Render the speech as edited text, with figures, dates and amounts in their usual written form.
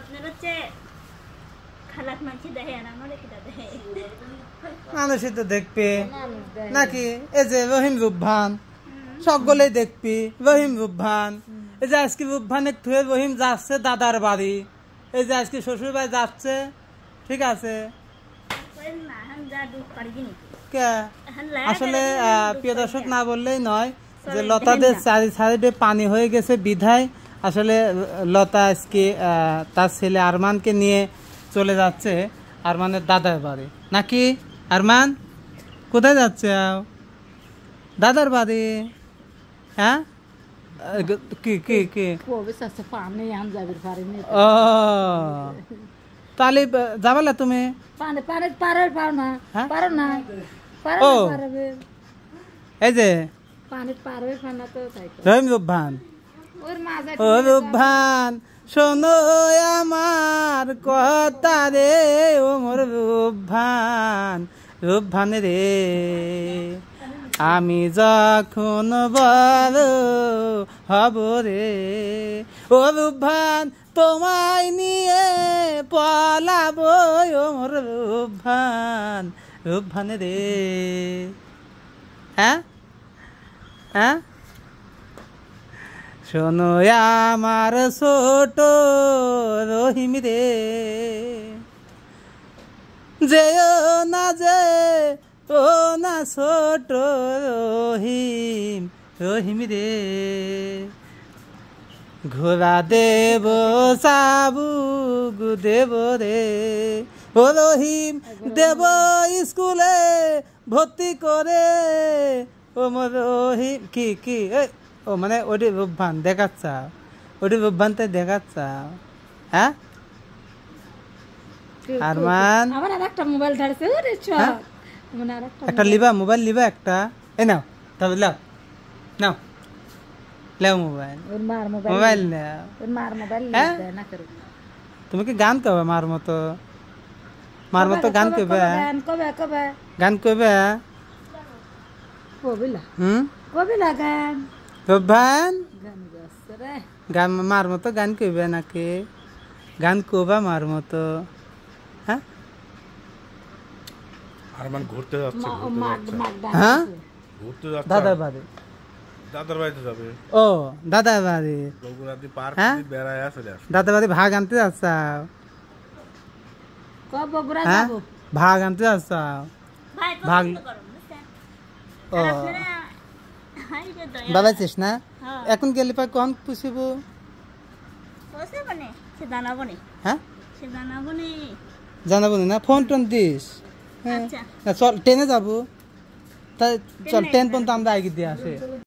আপনার হচ্ছে খালাক মাছি দেখে না আমার কি দেখে মানুষই তো দেখবে নাকি এই যে রহিম রুবহান সকলেই দেখবি রহিম রুবহান এই যে আজকে রুবহানের থুয়ে রহিম যাচ্ছে দাদার বাড়ি এই যে আজকে শ্বশুর বাড়ি যাচ্ছে ঠিক আছে আসলে প্রিয় দর্শক না বললেই নয় যে লতাদের চারি সাইডে পানি হয়ে গেছে বিধায় আসলে লতা আজকে তার ছেলে আরমানকে নিয়ে চলে যাচ্ছে আরমানের দাদার বাড়ি নাকি আরমান কোথায় যাচ্ছে দাদার বাড়ি হ্যাঁ কি কি কি ও তাহলে যাবালা তুমি ও এই যে রহিম রুবহান ও রুবহান শোনো আমার কথা রে ও মোর রুবহান রুবহান রে আমি যখন বড় হব রে ও রুবহান তোমায় নিয়ে পলাবো ও মোর রুবহান রুবহান রে হ্যাঁ হ্যাঁ শোনো আমার ছোট রহিম রে যেও না যে ও না ছোট রহিম রহিম রে ঘোড়া দেব সাবুক দেব রে ও রহিম দেব স্কুলে ভর্তি করে ও মোর রহিম কি কি ও মানে ওটি রুবহান দেখাচ্ছা ওটি রুবহান তাই দেখাচ্ছা হ্যাঁ আরমান আমার আরেকটা মোবাইল ধরেছে ওরে ছ মানে আরেকটা একটা লিবা মোবাইল লিবা একটা এই নাও তবে লাও নাও লাও মোবাইল ওর মার মোবাইল মোবাইল নাও ওর মার মোবাইল না করো তুমি কি গান কবে মার মতো গান কবে কবে গান কবে কবিলা হুম কবিলা গান রুবহান গান গাচ্ছে রে গান মার মতো গান কইবে নাকি গান কবা মার মতো হ্যাঁ আরমান ঘুরতে যাচ্ছে হ্যাঁ ঘুরতে যাচ্ছে দাদার বাড়ি যাবে ও দাদার বাড়ি বগুড়াতে পার্ক হ্যাঁ বেড়ায় আছে দাদার বাড়ি ভাগ আনতে যাচ্ছ কব বগুড়া হ্যাঁ যাব ভাগ আনতে যাচ্ছ ভাগ ও বাবা চিস না এখন গেলে পর কখন পুষিব হ্যাঁ জানাবো না ফোন টোন দিস হ্যাঁ চল ট্রেনে যাবো তাই চল ট্রেন পর্যন্ত আমরা আগে দিয়ে আসে